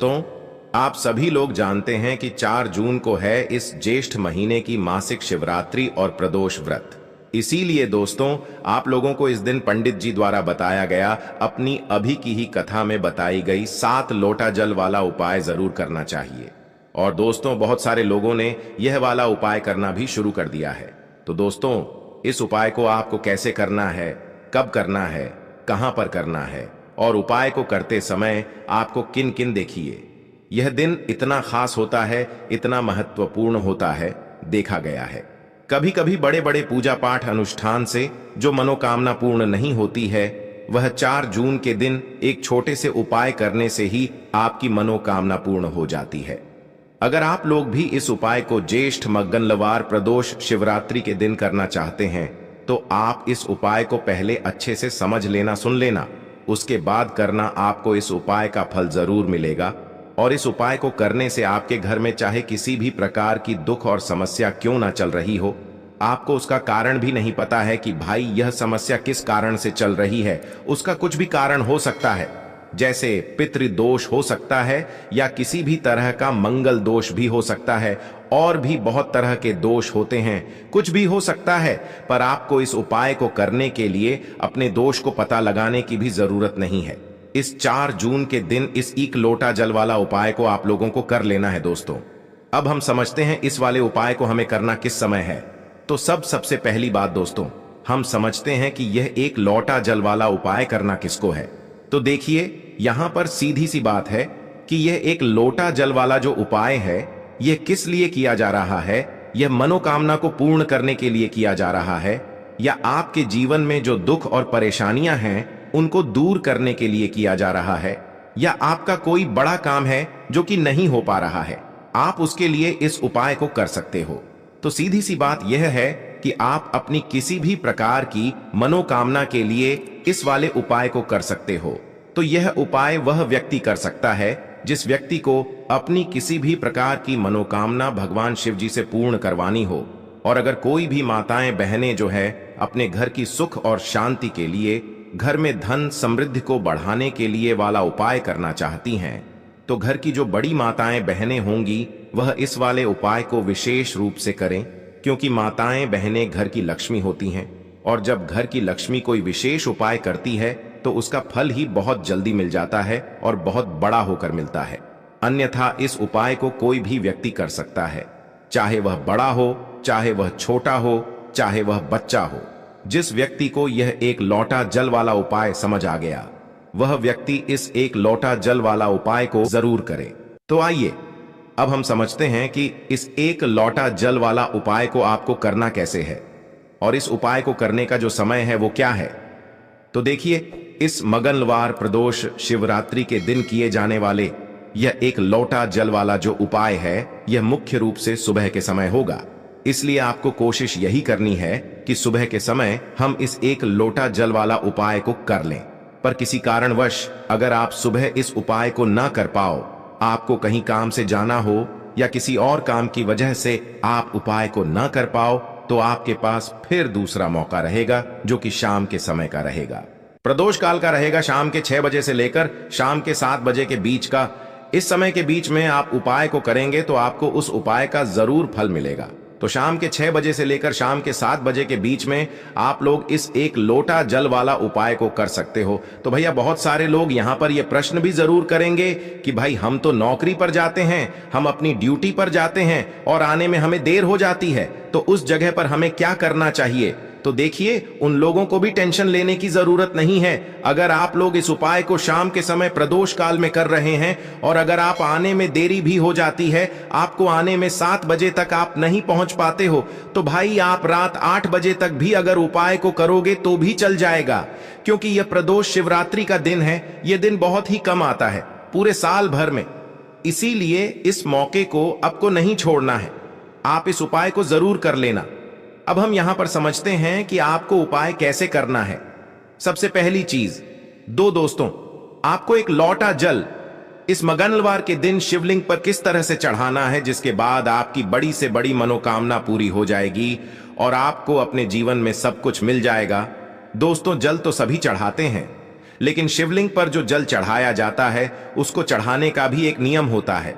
तो आप सभी लोग जानते हैं कि 4 जून को है इस ज्येष्ठ महीने की मासिक शिवरात्रि और प्रदोष व्रत। इसीलिए दोस्तों, आप लोगों को इस दिन पंडित जी द्वारा बताया गया अपनी अभी की ही कथा में बताई गई 7 लोटा जल वाला उपाय जरूर करना चाहिए। और दोस्तों, बहुत सारे लोगों ने यह वाला उपाय करना भी शुरू कर दिया है। तो दोस्तों, इस उपाय को आपको कैसे करना है, कब करना है, कहां पर करना है और उपाय को करते समय आपको किन किन देखिए, यह दिन इतना खास होता है, इतना महत्वपूर्ण होता है, देखा गया है। कभी कभी बड़े बड़े पूजा पाठ अनुष्ठान से जो मनोकामना पूर्ण नहीं होती है, वह 4 जून के दिन एक छोटे से उपाय करने से ही आपकी मनोकामना पूर्ण हो जाती है। अगर आप लोग भी इस उपाय को ज्येष्ठ मंगलवार प्रदोष शिवरात्रि के दिन करना चाहते हैं, तो आप इस उपाय को पहले अच्छे से समझ लेना, सुन लेना, उसके बाद करना। आपको इस उपाय का फल जरूर मिलेगा। और इस उपाय को करने से आपके घर में चाहे किसी भी प्रकार की दुख और समस्या क्यों ना चल रही हो, आपको उसका कारण भी नहीं पता है कि भाई यह समस्या किस कारण से चल रही है, उसका कुछ भी कारण हो सकता है। जैसे पितृदोष हो सकता है या किसी भी तरह का मंगल दोष भी हो सकता है, और भी बहुत तरह के दोष होते हैं, कुछ भी हो सकता है। पर आपको इस उपाय को करने के लिए अपने दोष को पता लगाने की भी जरूरत नहीं है। इस 4 जून के दिन इस 1 लोटा जल वाला उपाय को आप लोगों को कर लेना है। दोस्तों, अब हम समझते हैं इस वाले उपाय को हमें करना किस समय है। तो सबसे पहली बात दोस्तों, हम समझते हैं कि यह 1 लोटा जल वाला उपाय करना किसको है। तो देखिए, यहां पर सीधी सी बात है कि यह 1 लोटा जल वाला जो उपाय है, यह किस लिए किया जा रहा है। यह मनोकामना को पूर्ण करने के लिए किया जा रहा है, या आपके जीवन में जो दुख और परेशानियां हैं उनको दूर करने के लिए किया जा रहा है, या आपका कोई बड़ा काम है जो कि नहीं हो पा रहा है, आप उसके लिए इस उपाय को कर सकते हो। तो सीधी सी बात यह है कि आप अपनी किसी भी प्रकार की मनोकामना के लिए इस वाले उपाय को कर सकते हो। तो यह उपाय वह व्यक्ति कर सकता है जिस व्यक्ति को अपनी किसी भी प्रकार की मनोकामना भगवान शिव जी से पूर्ण करवानी हो। और अगर कोई भी माताएं बहनें जो है अपने घर की सुख और शांति के लिए, घर में धन समृद्धि को बढ़ाने के लिए वाला उपाय करना चाहती हैं, तो घर की जो बड़ी माताएं बहनें होंगी वह इस वाले उपाय को विशेष रूप से करें, क्योंकि माताएं बहनें घर की लक्ष्मी होती हैं। और जब घर की लक्ष्मी कोई विशेष उपाय करती है तो उसका फल ही बहुत जल्दी मिल जाता है और बहुत बड़ा होकर मिलता है। अन्यथा इस उपाय को कोई भी व्यक्ति कर सकता है, चाहे वह बड़ा हो, चाहे वह छोटा हो, चाहे वह बच्चा हो। जिस व्यक्ति को यह 1 लोटा जल वाला उपाय समझ आ गया, वह व्यक्ति इस 1 लोटा जल वाला उपाय को जरूर करे। तो आइए अब हम समझते हैं कि इस 1 लोटा जल वाला उपाय को आपको करना कैसे है, और इस उपाय को करने का जो समय है वो क्या है। तो देखिए, इस मंगलवार प्रदोष शिवरात्रि के दिन किए जाने वाले यह 1 लोटा जल वाला जो उपाय है, यह मुख्य रूप से सुबह के समय होगा। इसलिए आपको कोशिश यही करनी है कि सुबह के समय हम इस 1 लोटा जल वाला उपाय को कर लें। पर किसी कारणवश अगर आप सुबह इस उपाय को ना कर पाओ, आपको कहीं काम से जाना हो या किसी और काम की वजह से आप उपाय को ना कर पाओ, तो आपके पास फिर दूसरा मौका रहेगा, जो कि शाम के समय का रहेगा। प्रदोष काल का रहेगा, शाम के 6 बजे से लेकर शाम के 7 बजे के बीच का। इस समय के बीच में आप उपाय को करेंगे तो आपको उस उपाय का जरूर फल मिलेगा। तो शाम के 6 बजे से लेकर शाम के 7 बजे के बीच में आप लोग इस 1 लोटा जल वाला उपाय को कर सकते हो। तो भैया, बहुत सारे लोग यहाँ पर ये प्रश्न भी जरूर करेंगे कि भाई हम तो नौकरी पर जाते हैं, हम अपनी ड्यूटी पर जाते हैं और आने में हमें देर हो जाती है, तो उस जगह पर हमें क्या करना चाहिए। तो देखिए, उन लोगों को भी टेंशन लेने की जरूरत नहीं है। अगर आप लोग इस उपाय को शाम के समय प्रदोष काल में कर रहे हैं, और अगर आप आने में देरी भी हो जाती है, आपको आने में 7 बजे तक आप नहीं पहुंच पाते हो, तो भाई आप रात 8 बजे तक भी अगर उपाय को करोगे तो भी चल जाएगा। क्योंकि यह प्रदोष शिवरात्रि का दिन है, यह दिन बहुत ही कम आता है पूरे साल भर में। इसीलिए इस मौके को आपको नहीं छोड़ना है, आप इस उपाय को जरूर कर लेना। अब हम यहां पर समझते हैं कि आपको उपाय कैसे करना है। सबसे पहली चीज, दोस्तों, आपको 1 लोटा जल इस मंगलवार के दिन शिवलिंग पर किस तरह से चढ़ाना है, जिसके बाद आपकी बड़ी से बड़ी मनोकामना पूरी हो जाएगी और आपको अपने जीवन में सब कुछ मिल जाएगा। दोस्तों, जल तो सभी चढ़ाते हैं, लेकिन शिवलिंग पर जो जल चढ़ाया जाता है उसको चढ़ाने का भी एक नियम होता है।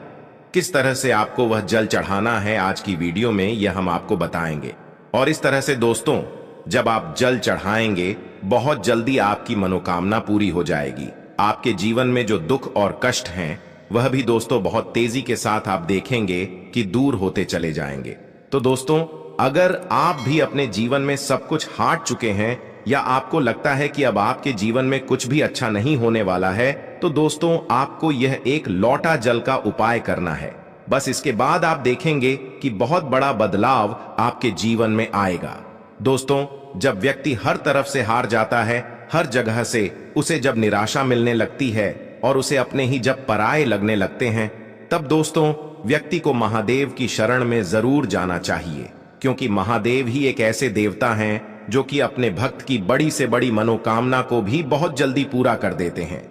किस तरह से आपको वह जल चढ़ाना है आज की वीडियो में यह हम आपको बताएंगे। और इस तरह से दोस्तों, जब आप जल चढ़ाएंगे बहुत जल्दी आपकी मनोकामना पूरी हो जाएगी। आपके जीवन में जो दुख और कष्ट हैं वह भी दोस्तों बहुत तेजी के साथ आप देखेंगे कि दूर होते चले जाएंगे। तो दोस्तों, अगर आप भी अपने जीवन में सब कुछ हार चुके हैं या आपको लगता है कि अब आपके जीवन में कुछ भी अच्छा नहीं होने वाला है, तो दोस्तों आपको यह एक लौटा जल का उपाय करना है। बस इसके बाद आप देखेंगे कि बहुत बड़ा बदलाव आपके जीवन में आएगा। दोस्तों, जब व्यक्ति हर तरफ से हार जाता है, हर जगह से उसे जब निराशा मिलने लगती है और उसे अपने ही जब पराये लगने लगते हैं, तब दोस्तों व्यक्ति को महादेव की शरण में जरूर जाना चाहिए, क्योंकि महादेव ही एक ऐसे देवता हैं जो कि अपने भक्त की बड़ी से बड़ी मनोकामना को भी बहुत जल्दी पूरा कर देते हैं।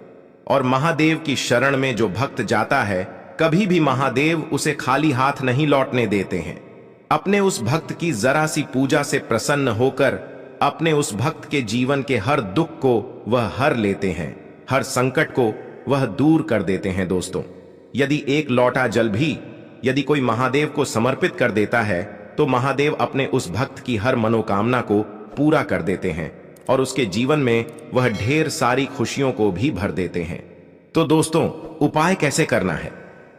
और महादेव की शरण में जो भक्त जाता है, कभी भी महादेव उसे खाली हाथ नहीं लौटने देते हैं। अपने उस भक्त की जरा सी पूजा से प्रसन्न होकर अपने उस भक्त के जीवन के हर दुख को वह हर लेते हैं, हर संकट को वह दूर कर देते हैं। दोस्तों, यदि एक लोटा जल भी यदि कोई महादेव को समर्पित कर देता है, तो महादेव अपने उस भक्त की हर मनोकामना को पूरा कर देते हैं और उसके जीवन में वह ढेर सारी खुशियों को भी भर देते हैं। तो दोस्तों, उपाय कैसे करना है,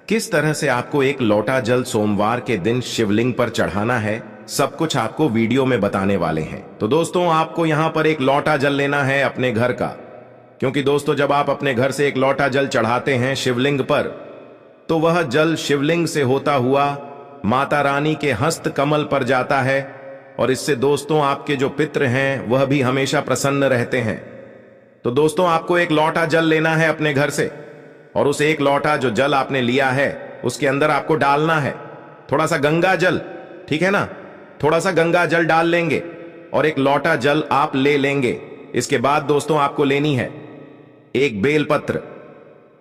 किस तरह से आपको एक लोटा जल सोमवार के दिन शिवलिंग पर चढ़ाना है, सब कुछ आपको वीडियो में बताने वाले हैं। तो दोस्तों, आपको यहां पर एक लोटा जल लेना है अपने घर का, क्योंकि दोस्तों जब आप अपने घर से एक लोटा जल चढ़ाते हैं शिवलिंग पर, तो वह जल शिवलिंग से होता हुआ माता रानी के हस्त कमल पर जाता है और इससे दोस्तों आपके जो पितृ हैं वह भी हमेशा प्रसन्न रहते हैं। तो दोस्तों, आपको एक लोटा जल लेना है अपने घर से और उस एक लोटा जो जल आपने लिया है उसके अंदर आपको डालना है थोड़ा सा गंगा जल, ठीक है ना, थोड़ा सा गंगा जल डाल लेंगे और एक लोटा जल आप ले लेंगे। इसके बाद दोस्तों आपको लेनी है एक बेलपत्र।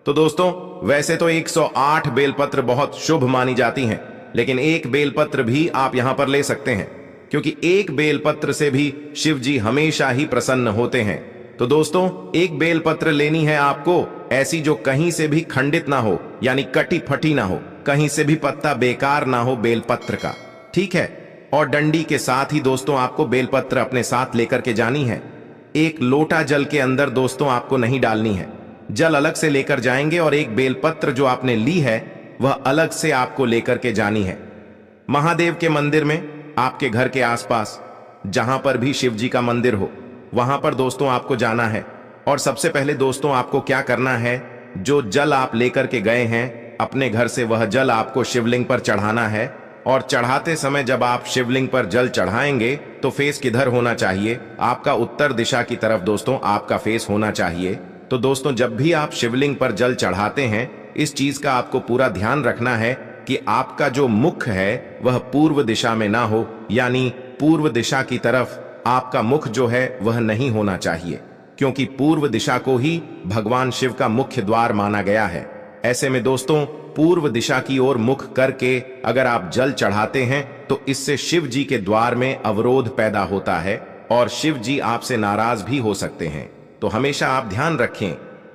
तो दोस्तों, वैसे तो 108 बेलपत्र बहुत शुभ मानी जाती हैं, लेकिन एक बेलपत्र भी आप यहां पर ले सकते हैं, क्योंकि एक बेलपत्र से भी शिव जी हमेशा ही प्रसन्न होते हैं। तो दोस्तों, एक बेलपत्र लेनी है आपको, ऐसी जो कहीं से भी खंडित ना हो, यानी कटी फटी ना हो, कहीं से भी पत्ता बेकार ना हो बेलपत्र का, ठीक है। और डंडी के साथ ही दोस्तों आपको बेलपत्र अपने साथ लेकर के जानी है। एक लोटा जल के अंदर दोस्तों आपको नहीं डालनी है, जल अलग से लेकर जाएंगे और एक बेलपत्र जो आपने ली है वह अलग से आपको लेकर के जानी है। महादेव के मंदिर में, आपके घर के आसपास जहां पर भी शिव जी का मंदिर हो, वहां पर दोस्तों आपको जाना है। और सबसे पहले दोस्तों आपको क्या करना है, जो जल आप लेकर के गए हैं अपने घर से, वह जल आपको शिवलिंग पर चढ़ाना है। और चढ़ाते समय जब आप शिवलिंग पर जल चढ़ाएंगे तो फेस किधर होना चाहिए, आपका उत्तर दिशा की तरफ दोस्तों आपका फेस होना चाहिए। तो दोस्तों, जब भी आप शिवलिंग पर जल चढ़ाते हैं, इस चीज का आपको पूरा ध्यान रखना है कि आपका जो मुख है वह पूर्व दिशा में ना हो, यानी पूर्व दिशा की तरफ आपका मुख जो है वह नहीं होना चाहिए, क्योंकि पूर्व दिशा को ही भगवान शिव का मुख्य द्वार माना गया है। ऐसे में दोस्तों, पूर्व दिशा की ओर मुख करके अगर आप जल चढ़ाते हैं तो इससे शिव जी के द्वार में अवरोध पैदा होता है और शिव जी आपसे नाराज भी हो सकते हैं। तो हमेशा आप ध्यान रखें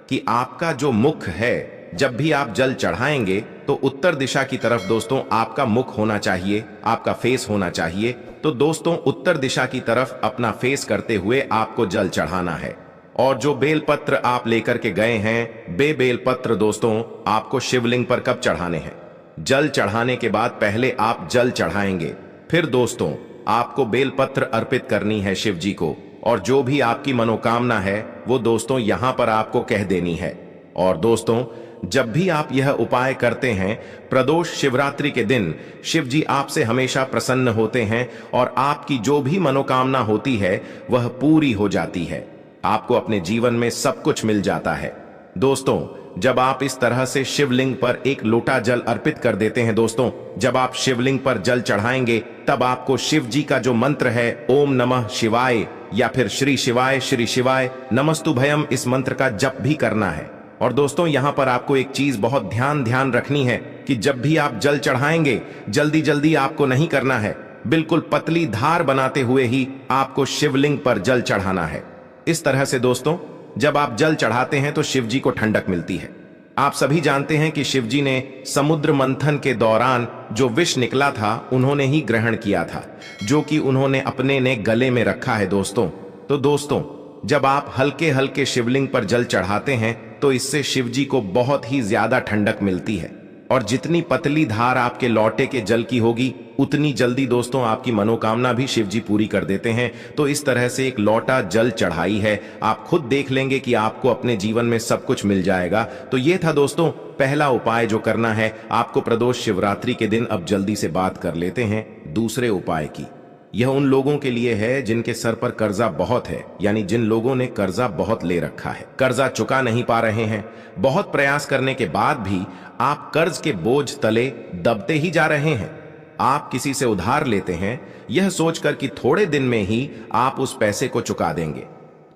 कि आपका जो मुख है, जब भी आप जल चढ़ाएंगे तो उत्तर दिशा की तरफ दोस्तों आपका मुख होना चाहिए, आपका फेस होना चाहिए। तो दोस्तों, उत्तर दिशा की तरफ अपना फेस करते हुए आपको जल चढ़ाना है। और जो बेलपत्र आप लेकर के गए हैं, बेलपत्र दोस्तों आपको शिवलिंग पर कब चढ़ाने हैं, जल चढ़ाने के बाद पहले आप जल चढ़ाएंगे, फिर दोस्तों आपको बेलपत्र अर्पित करनी है शिव जी को। और जो भी आपकी मनोकामना है वो दोस्तों यहां पर आपको कह देनी है। और दोस्तों, जब भी आप यह उपाय करते हैं, प्रदोष शिवरात्रि के दिन शिव जी आपसे हमेशा प्रसन्न होते हैं और आपकी जो भी मनोकामना होती है वह पूरी हो जाती है, आपको अपने जीवन में सब कुछ मिल जाता है। दोस्तों, जब आप इस तरह से शिवलिंग पर एक लोटा जल अर्पित कर देते हैं, दोस्तों जब आप शिवलिंग पर जल चढ़ाएंगे तब आपको शिव जी का जो मंत्र है ओम नमः शिवाय या फिर श्री शिवाय नमस्तुभयम, इस मंत्र का जप भी करना है। और दोस्तों, यहां पर आपको एक चीज बहुत ध्यान रखनी है कि जब भी आप जल चढ़ाएंगे जल्दी जल्दी आपको नहीं करना है, बिल्कुल पतली धार बनाते हुए ही आपको शिवलिंग पर जल चढ़ाना है। इस तरह से दोस्तों जब आप जल चढ़ाते हैं तो शिव जी को ठंडक मिलती है। आप सभी जानते हैं कि शिव जी ने समुद्र मंथन के दौरान जो विष निकला था उन्होंने ही ग्रहण किया था, जो कि उन्होंने अपने ने गले में रखा है दोस्तों। तो दोस्तों, जब आप हल्के हल्के शिवलिंग पर जल चढ़ाते हैं तो इससे शिव जी को बहुत ही ज्यादा ठंडक मिलती है, और जितनी पतली धार आपके लौटे के जल की होगी उतनी जल्दी दोस्तों आपकी मनोकामना भी शिव जी पूरी कर देते हैं। तो इस तरह से एक लौटा जल चढ़ाई है, आप खुद देख लेंगे कि आपको अपने जीवन में सब कुछ मिल जाएगा। तो ये था दोस्तों पहला उपाय जो करना है आपको प्रदोष शिवरात्रि के दिन। अब जल्दी से बात कर लेते हैं दूसरे उपाय की। यह उन लोगों के लिए है जिनके सर पर कर्जा बहुत है, यानी जिन लोगों ने कर्जा बहुत ले रखा है, कर्जा चुका नहीं पा रहे हैं, बहुत प्रयास करने के बाद भी आप कर्ज के बोझ तले दबते ही जा रहे हैं। आप किसी से उधार लेते हैं यह सोचकर कि थोड़े दिन में ही आप उस पैसे को चुका देंगे,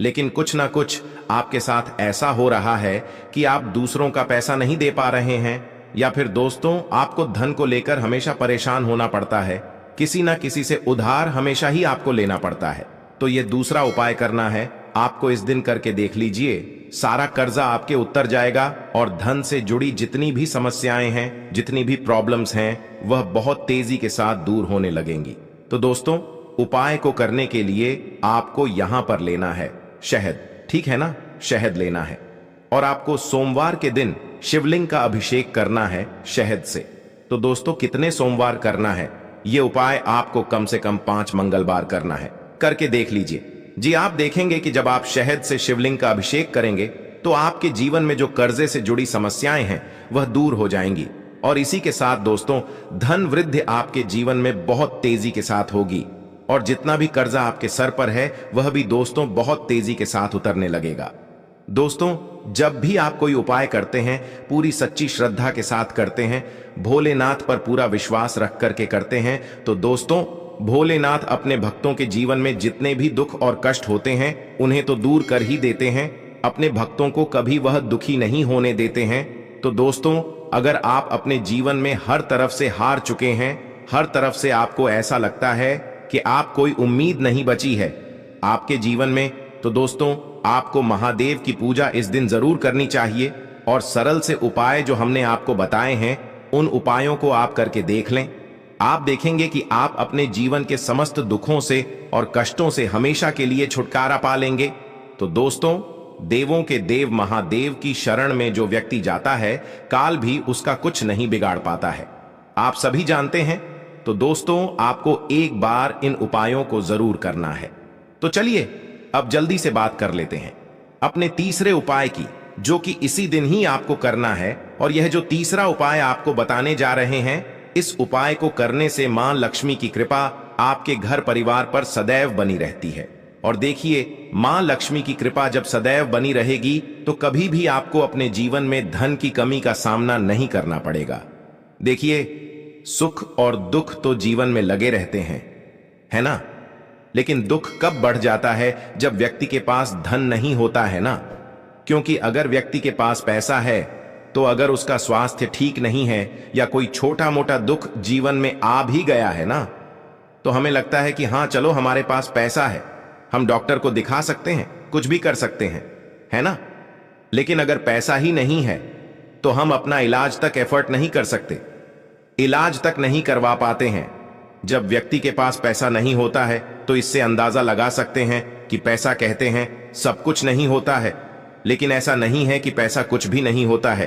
लेकिन कुछ ना कुछ आपके साथ ऐसा हो रहा है कि आप दूसरों का पैसा नहीं दे पा रहे हैं, या फिर दोस्तों आपको धन को लेकर हमेशा परेशान होना पड़ता है, किसी ना किसी से उधार हमेशा ही आपको लेना पड़ता है। तो ये दूसरा उपाय करना है आपको, इस दिन करके देख लीजिए, सारा कर्जा आपके उतर जाएगा और धन से जुड़ी जितनी भी समस्याएं हैं, जितनी भी प्रॉब्लम्स हैं, वह बहुत तेजी के साथ दूर होने लगेंगी। तो दोस्तों, उपाय को करने के लिए आपको यहां पर लेना है शहद, ठीक है ना, शहद लेना है, और आपको सोमवार के दिन शिवलिंग का अभिषेक करना है शहद से। तो दोस्तों, कितने सोमवार करना है? ये उपाय आपको कम से कम 5 मंगलवार करना है, करके देख लीजिए जी। आप देखेंगे कि जब आप शहद से शिवलिंग का अभिषेक करेंगे तो आपके जीवन में जो कर्जे से जुड़ी समस्याएं हैं वह दूर हो जाएंगी, और इसी के साथ दोस्तों धन वृद्धि आपके जीवन में बहुत तेजी के साथ होगी, और जितना भी कर्जा आपके सर पर है वह भी दोस्तों बहुत तेजी के साथ उतरने लगेगा। दोस्तों, जब भी आप कोई उपाय करते हैं पूरी सच्ची श्रद्धा के साथ करते हैं, भोलेनाथ पर पूरा विश्वास रख करके करते हैं, तो दोस्तों भोलेनाथ अपने भक्तों के जीवन में जितने भी दुख और कष्ट होते हैं उन्हें तो दूर कर ही देते हैं, अपने भक्तों को कभी वह दुखी नहीं होने देते हैं। तो दोस्तों, अगर आप अपने जीवन में हर तरफ से हार चुके हैं, हर तरफ से आपको ऐसा लगता है कि आप कोई उम्मीद नहीं बची है आपके जीवन में, तो दोस्तों आपको महादेव की पूजा इस दिन जरूर करनी चाहिए, और सरल से उपाय जो हमने आपको बताए हैं उन उपायों को आप करके देख लें। आप देखेंगे कि आप अपने जीवन के समस्त दुखों से और कष्टों से हमेशा के लिए छुटकारा पा लेंगे। तो दोस्तों, देवों के देव महादेव की शरण में जो व्यक्ति जाता है काल भी उसका कुछ नहीं बिगाड़ पाता है, आप सभी जानते हैं। तो दोस्तों, आपको एक बार इन उपायों को जरूर करना है। तो चलिए अब जल्दी से बात कर लेते हैं अपने तीसरे उपाय की, जो कि इसी दिन ही आपको करना है। और यह जो तीसरा उपाय आपको बताने जा रहे हैं, इस उपाय को करने से मां लक्ष्मी की कृपा आपके घर परिवार पर सदैव बनी रहती है। और देखिए, मां लक्ष्मी की कृपा जब सदैव बनी रहेगी तो कभी भी आपको अपने जीवन में धन की कमी का सामना नहीं करना पड़ेगा। देखिए, सुख और दुख तो जीवन में लगे रहते हैं, है ना, लेकिन दुख कब बढ़ जाता है? जब व्यक्ति के पास धन नहीं होता है ना। क्योंकि अगर व्यक्ति के पास पैसा है तो अगर उसका स्वास्थ्य ठीक नहीं है या कोई छोटा मोटा दुख जीवन में आ भी गया है ना, तो हमें लगता है कि हाँ चलो हमारे पास पैसा है, हम डॉक्टर को दिखा सकते हैं, कुछ भी कर सकते हैं, है ना। लेकिन अगर पैसा ही नहीं है तो हम अपना इलाज तक एफर्ट नहीं कर सकते, इलाज तक नहीं करवा पाते हैं। जब व्यक्ति के पास पैसा नहीं होता है तो इससे अंदाजा लगा सकते हैं कि पैसा कहते हैं सब कुछ नहीं होता है, लेकिन ऐसा नहीं है कि पैसा कुछ भी नहीं होता है,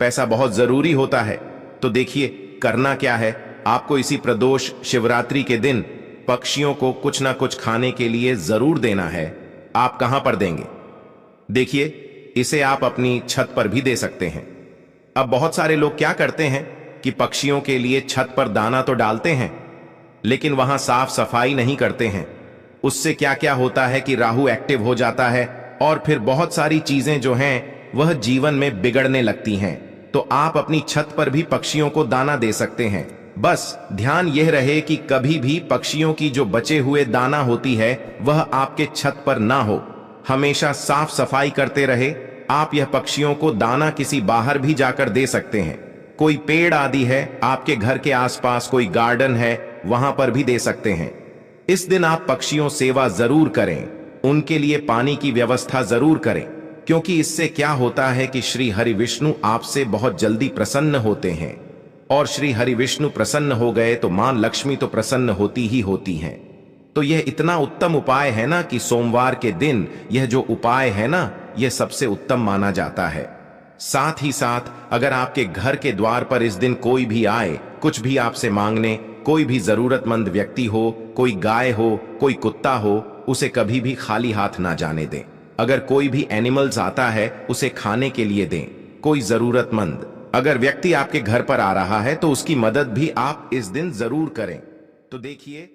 पैसा बहुत जरूरी होता है। तो देखिए, करना क्या है, आपको इसी प्रदोष शिवरात्रि के दिन पक्षियों को कुछ ना कुछ खाने के लिए जरूर देना है। आप कहां पर देंगे? देखिए, इसे आप अपनी छत पर भी दे सकते हैं। अब बहुत सारे लोग क्या करते हैं कि पक्षियों के लिए छत पर दाना तो डालते हैं, लेकिन वहां साफ सफाई नहीं करते हैं। उससे क्या क्या होता है कि राहु एक्टिव हो जाता है और फिर बहुत सारी चीजें जो हैं वह जीवन में बिगड़ने लगती हैं। तो आप अपनी छत पर भी पक्षियों को दाना दे सकते हैं। बस ध्यान यह रहे कि कभी भी पक्षियों की जो बचे हुए दाना होती है वह आपके छत पर ना हो, हमेशा साफ सफाई करते रहे। आप यह पक्षियों को दाना किसी बाहर भी जाकर दे सकते हैं। कोई पेड़ आदि है आपके घर के आसपास, कोई गार्डन है, वहां पर भी दे सकते हैं। इस दिन आप पक्षियों सेवा जरूर करें, उनके लिए पानी की व्यवस्था जरूर करें। क्योंकि इससे क्या होता है कि श्री हरि विष्णु आपसे बहुत जल्दी प्रसन्न होते हैं, और श्री हरि विष्णु प्रसन्न हो गए तो मां लक्ष्मी तो प्रसन्न होती ही होती हैं। तो यह इतना उत्तम उपाय है ना कि सोमवार के दिन यह जो उपाय है ना, यह सबसे उत्तम माना जाता है। साथ ही साथ अगर आपके घर के द्वार पर इस दिन कोई भी आए, कुछ भी आपसे मांगने, कोई भी जरूरतमंद व्यक्ति हो, कोई गाय हो, कोई कुत्ता हो, उसे कभी भी खाली हाथ ना जाने दें। अगर कोई भी एनिमल्स आता है उसे खाने के लिए दें। कोई जरूरतमंद अगर व्यक्ति आपके घर पर आ रहा है तो उसकी मदद भी आप इस दिन जरूर करें। तो देखिए